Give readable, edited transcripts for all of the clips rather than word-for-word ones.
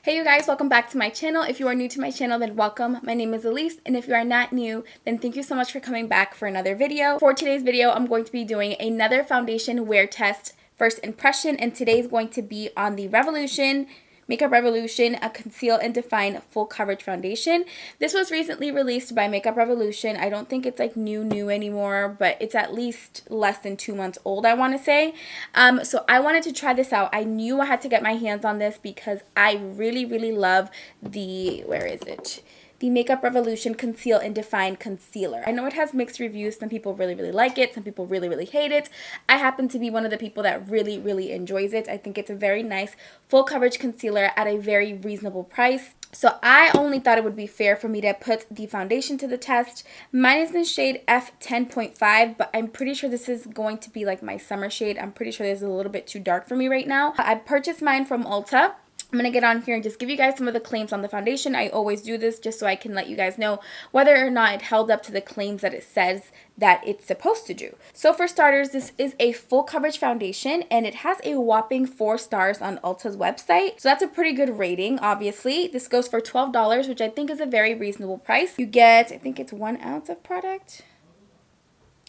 Hey you guys, welcome back to my channel. If you are new to my channel, then welcome. My name is Allis, and if you are not new, then thank you so much for coming back for another video. For today's video, I'm going to be doing another foundation wear test first impression, and today's going to be on the Makeup Revolution, a Conceal and Define Full Coverage Foundation. This was recently released by Makeup Revolution. I don't think it's like new anymore, but it's at least less than 2 months old, I want to say. So I wanted to try this out. I knew I had to get my hands on this because I really love the, the Makeup Revolution Conceal and Define Concealer. I know it has mixed reviews. Some people really like it. Some people really hate it. I happen to be one of the people that really enjoys it. I think it's a very nice full coverage concealer at a very reasonable price. So I only thought it would be fair for me to put the foundation to the test. Mine is in shade F10.5, but I'm pretty sure this is going to be like my summer shade. I'm pretty sure this is a little bit too dark for me right now. I purchased mine from Ulta. I'm going to get on here and just give you guys some of the claims on the foundation. I always do this just so I can let you guys know whether or not it held up to the claims that it says that it's supposed to do. So for starters, this is a full coverage foundation and it has a whopping 4 stars on Ulta's website. So that's a pretty good rating, obviously. This goes for $12, which I think is a very reasonable price. You get, I think it's 1 ounce of product.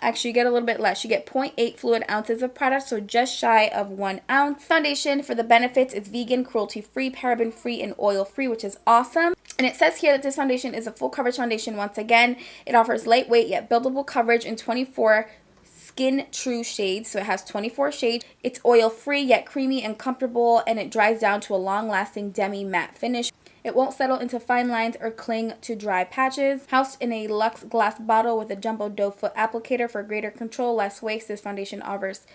Actually, you get a little bit less. You get 0.8 fluid ounces of product, so just shy of 1 ounce. Foundation, for the benefits, it's vegan, cruelty-free, paraben-free, and oil-free, which is awesome. And it says here that this foundation is a full coverage foundation once again. It offers lightweight yet buildable coverage in 24 skin true shades, so it has 24 shades. It's oil-free yet creamy and comfortable, and it dries down to a long-lasting demi-matte finish. It won't settle into fine lines or cling to dry patches. Housed in a luxe glass bottle with a jumbo doe foot applicator for greater control, less waste, this foundation offers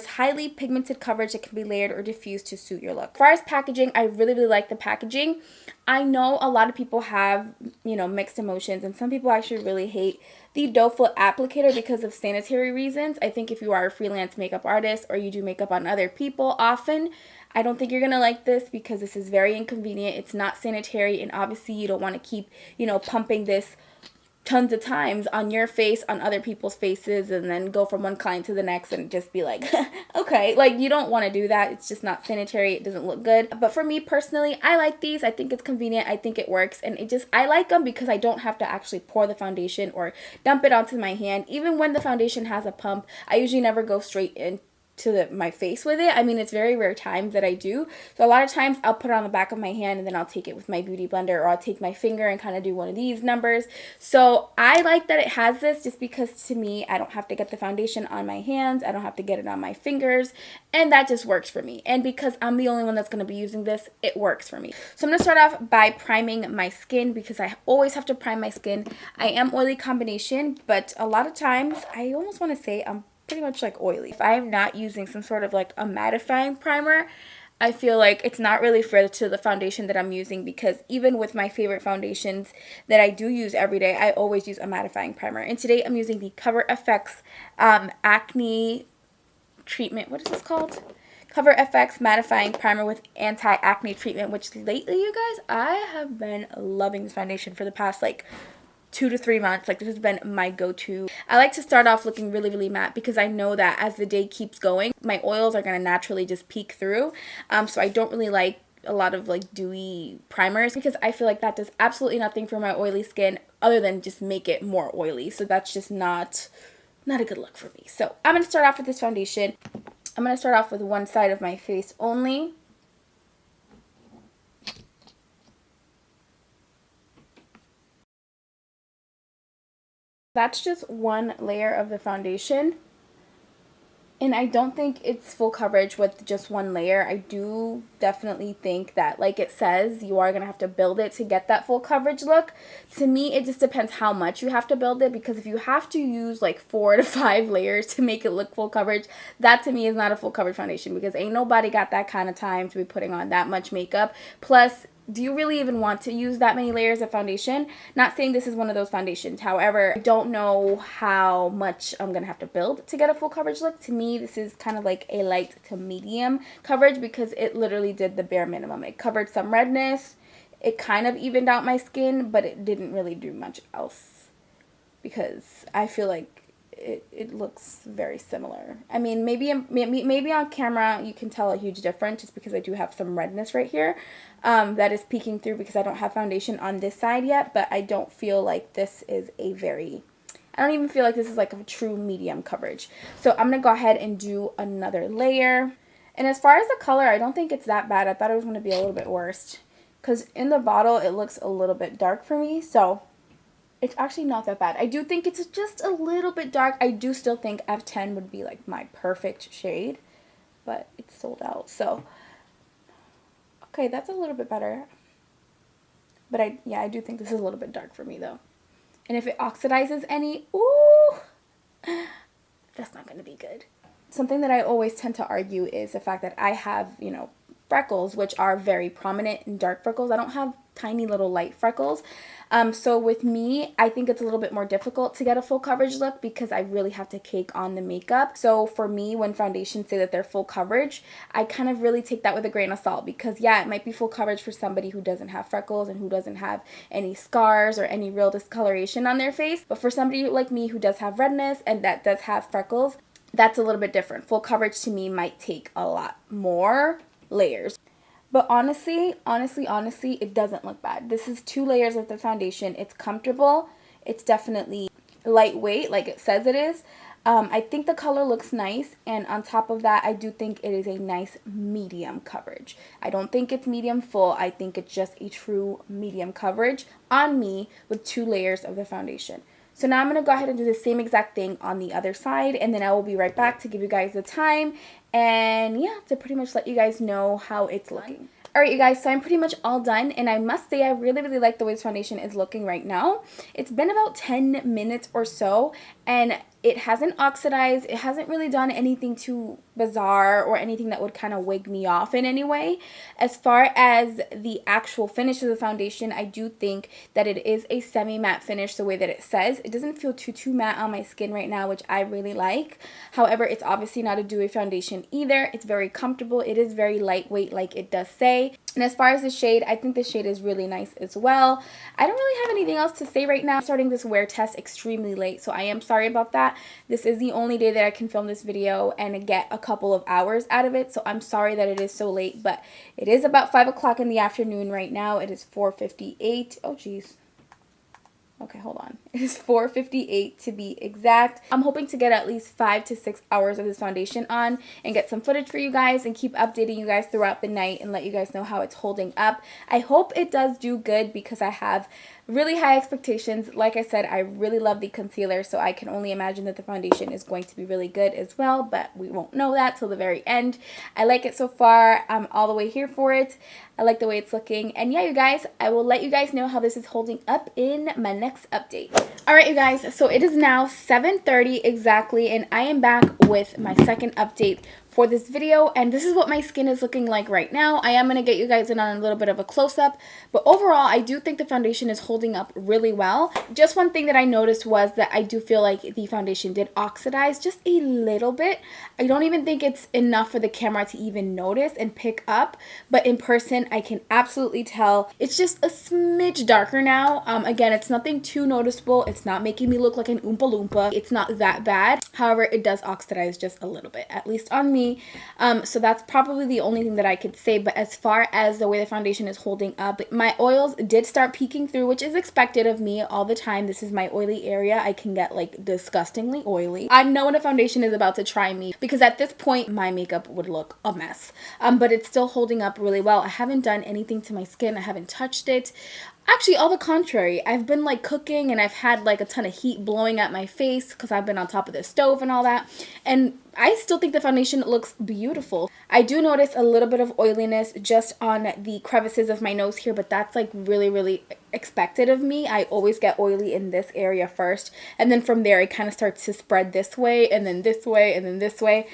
highly pigmented coverage that can be layered or diffused to suit your look. As far as packaging, I really like the packaging. I know a lot of people have, mixed emotions, and some people actually really hate the doe foot applicator because of sanitary reasons. I think if you are a freelance makeup artist or you do makeup on other people often, I don't think you're going to like this because this is very inconvenient. It's not sanitary, and obviously you don't want to keep, pumping this tons of times on your face, on other people's faces, and then go from one client to the next and just be like, okay, like you don't want to do that. It's just not sanitary. It doesn't look good. But for me personally, I like these. I think it's convenient. I think it works, and I like them because I don't have to actually pour the foundation or dump it onto my hand. Even when the foundation has a pump, I usually never go straight in to my face with it. I mean, it's very rare times that I do. So a lot of times I'll put it on the back of my hand and then I'll take it with my beauty blender, or I'll take my finger and kind of do one of these numbers. So I like that it has this just because to me, I don't have to get the foundation on my hands. I don't have to get it on my fingers. And that just works for me. And because I'm the only one that's going to be using this, it works for me. So I'm going to start off by priming my skin because I always have to prime my skin. I am oily combination, but a lot of times I almost want to say I'm pretty much like oily. If I am not using some sort of like a mattifying primer, I feel like it's not really fair to the foundation that I'm using, because even with my favorite foundations that I do use every day, I always use a mattifying primer. And today I'm using the Cover FX Acne treatment. What is this called? Cover FX Mattifying Primer with Anti-Acne Treatment, which lately, you guys, I have been loving this foundation for the past like 2 to 3 months. Like, this has been my go-to. I like to start off looking really matte because I know that as the day keeps going, my oils are going to naturally just peek through. So I don't really like a lot of like dewy primers because I feel like that does absolutely nothing for my oily skin other than just make it more oily. So that's just not a good look for me. So I'm going to start off with this foundation. I'm going to start off with one side of my face only. That's just one layer of the foundation, and I don't think it's full coverage with just one layer. I do definitely think that, like it says, you are going to have to build it to get that full coverage look. To me, it just depends how much you have to build it, because if you have to use like 4 to 5 layers to make it look full coverage, that to me is not a full coverage foundation, because ain't nobody got that kind of time to be putting on that much makeup. Plus, do you really even want to use that many layers of foundation? Not saying this is one of those foundations. However, I don't know how much I'm going to have to build to get a full coverage look. To me, this is kind of like a light to medium coverage because it literally did the bare minimum. It covered some redness. It kind of evened out my skin, but it didn't really do much else because I feel like it looks very similar. I mean, maybe on camera you can tell a huge difference just because I do have some redness right here that is peeking through because I don't have foundation on this side yet, but I don't feel like this is a very, I don't even feel like this is like a true medium coverage. So I'm going to go ahead and do another layer. And as far as the color, I don't think it's that bad. I thought it was going to be a little bit worse because in the bottle it looks a little bit dark for me. So it's actually not that bad. I do think it's just a little bit dark. I do still think F10 would be like my perfect shade, but it's sold out. So, okay, that's a little bit better. But I do think this is a little bit dark for me though. And if it oxidizes any, ooh, that's not going to be good. Something that I always tend to argue is the fact that I have, you know, freckles, which are very prominent and dark freckles. I don't have tiny little light freckles. So with me, I think it's a little bit more difficult to get a full coverage look because I really have to cake on the makeup. So for me, when foundations say that they're full coverage, I kind of really take that with a grain of salt because yeah, it might be full coverage for somebody who doesn't have freckles and who doesn't have any scars or any real discoloration on their face. But for somebody like me who does have redness and that does have freckles, that's a little bit different. Full coverage to me might take a lot more layers. But honestly, it doesn't look bad. This is 2 layers of the foundation. It's comfortable. It's definitely lightweight, like it says it is. I think the color looks nice. And on top of that, I do think it is a nice medium coverage. I don't think it's medium full. I think it's just a true medium coverage on me with 2 layers of the foundation. So now I'm going to go ahead and do the same exact thing on the other side, and then I will be right back to give you guys the time and yeah, to pretty much let you guys know how it's looking. Alright you guys, so I'm pretty much all done, and I must say I really like the way this foundation is looking right now. It's been about 10 minutes or so, and it hasn't oxidized. It hasn't really done anything too bizarre or anything that would kind of wig me off in any way. As far as the actual finish of the foundation, I do think that it is a semi-matte finish the way that it says. It doesn't feel too matte on my skin right now, which I really like. However, it's obviously not a dewy foundation either. It's very comfortable. It is very lightweight like it does say. And as far as the shade, I think the shade is really nice as well. I don't really have anything else to say right now. I'm starting this wear test extremely late, so I am sorry about that. This is the only day that I can film this video and get a couple of hours out of it, so I'm sorry that it is so late, but it is about 5 o'clock in the afternoon right now. It is 4:58. Oh, geez. Okay, hold on. It is 4:58 to be exact. I'm hoping to get at least 5 to 6 hours of this foundation on and get some footage for you guys and keep updating you guys throughout the night and let you guys know how it's holding up. I hope it does do good because I have really high expectations. Like I said, I really love the concealer, so I can only imagine that the foundation is going to be really good as well, but we won't know that till the very end. I like it so far. I'm all the way here for it. I like the way it's looking. And yeah, you guys, I will let you guys know how this is holding up in my next update. Alright, you guys, so it is now 7:30 exactly, and I am back with my second update for this video, and this is what my skin is looking like right now. I am going to get you guys in on a little bit of a close-up, but overall I do think the foundation is holding up really well. Just one thing that I noticed was that I do feel like the foundation did oxidize just a little bit. I don't even think it's enough for the camera to even notice and pick up, but in person I can absolutely tell it's just a smidge darker now. Again, it's nothing too noticeable. It's not making me look like an Oompa Loompa. It's not that bad. However, it does oxidize just a little bit, at least on me. So that's probably the only thing that I could say. But as far as the way the foundation is holding up, my oils did start peeking through, which is expected of me all the time. This is my oily area. I can get like disgustingly oily. I know when a foundation is about to try me because at this point my makeup would look a mess. But it's still holding up really well. I haven't done anything to my skin. I haven't touched it. Actually, all the contrary. I've been like cooking and I've had like a ton of heat blowing at my face because I've been on top of the stove and all that. And I still think the foundation looks beautiful. I do notice a little bit of oiliness just on the crevices of my nose here, but that's like really expected of me. I always get oily in this area first, and then from there it kind of starts to spread this way and then this way and then this way.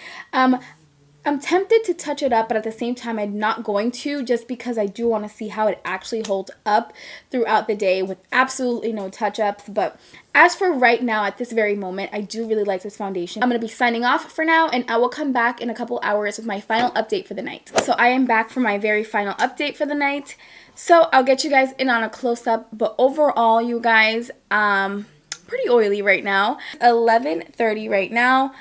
I'm tempted to touch it up, but at the same time I'm not going to, just because I do want to see how it actually holds up throughout the day with absolutely no touch-ups. But as for right now, at this very moment, I do really like this foundation. I'm going to be signing off for now, and I will come back in a couple hours with my final update for the night. So I am back for my very final update for the night. So I'll get you guys in on a close-up, but overall, you guys, pretty oily right now. 11:30 right now.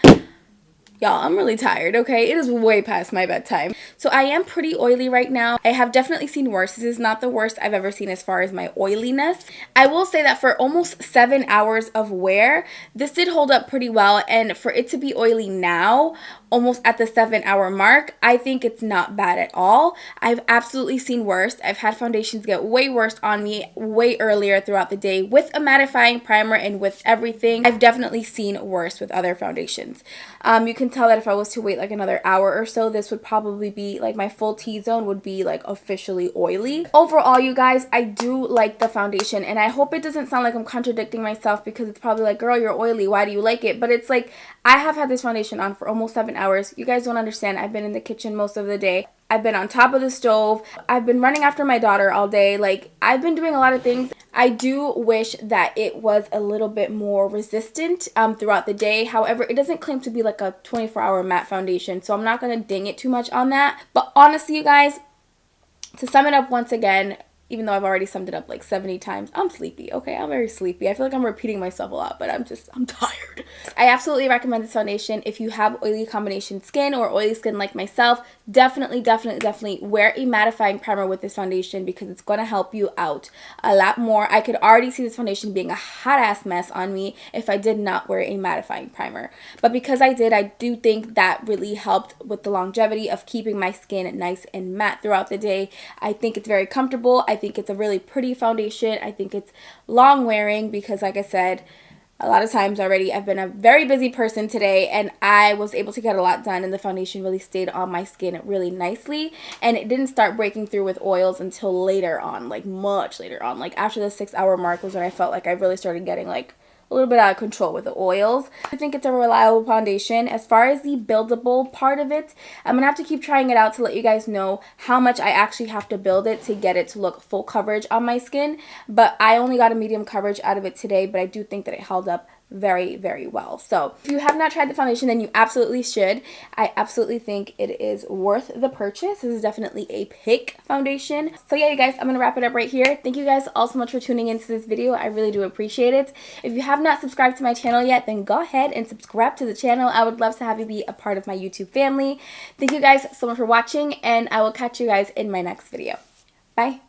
Y'all, I'm really tired, okay? It is way past my bedtime. So I am pretty oily right now. I have definitely seen worse. This is not the worst I've ever seen as far as my oiliness. I will say that for almost 7 hours of wear, this did hold up pretty well. And for it to be oily now, almost at the 7-hour mark, I think it's not bad at all. I've absolutely seen worse. I've had foundations get way worse on me way earlier throughout the day with a mattifying primer and with everything. I've definitely seen worse with other foundations. You can tell that if I was to wait like another hour or so, this would probably be like my full T-zone would be like officially oily. Overall, you guys, I do like the foundation, and I hope it doesn't sound like I'm contradicting myself, because it's probably like, girl, you're oily, why do you like it? But it's like, I have had this foundation on for almost 7 hours. You guys don't understand. I've been in the kitchen most of the day. I've been on top of the stove. I've been running after my daughter all day. Like, I've been doing a lot of things. I do wish that it was a little bit more resistant throughout the day. However, it doesn't claim to be like a 24-hour matte foundation, so I'm not going to ding it too much on that. But honestly, you guys, to sum it up once again, even though I've already summed it up like 70 times, I'm sleepy, okay? I'm very sleepy. I feel like I'm repeating myself a lot, but I'm tired. I absolutely recommend this foundation. If you have oily combination skin or oily skin like myself, definitely wear a mattifying primer with this foundation, because it's going to help you out a lot more. I could already see this foundation being a hot ass mess on me if I did not wear a mattifying primer. But because I did, I do think that really helped with the longevity of keeping my skin nice and matte throughout the day. I think it's very comfortable. I think it's a really pretty foundation. I think it's long wearing, because like I said a lot of times already, I've been a very busy person today, and I was able to get a lot done, and the foundation really stayed on my skin really nicely, and it didn't start breaking through with oils until later on, like much later on. Like after the 6-hour mark was when I felt like I really started getting like a little bit out of control with the oils. I think it's a reliable foundation. As far as the buildable part of it, I'm gonna have to keep trying it out to let you guys know how much I actually have to build it to get it to look full coverage on my skin. But I only got a medium coverage out of it today, but I do think that it held up very well. So if you have not tried the foundation, then you absolutely should. I absolutely think it is worth the purchase. This is definitely a pick foundation. So yeah, you guys, I'm gonna wrap it up right here. Thank you guys all so much for tuning into this video. I really do appreciate it. If you have not subscribed to my channel yet, then go ahead and subscribe to the channel. I would love to have you be a part of my YouTube family. Thank you guys so much for watching, and I will catch you guys in my next video. Bye.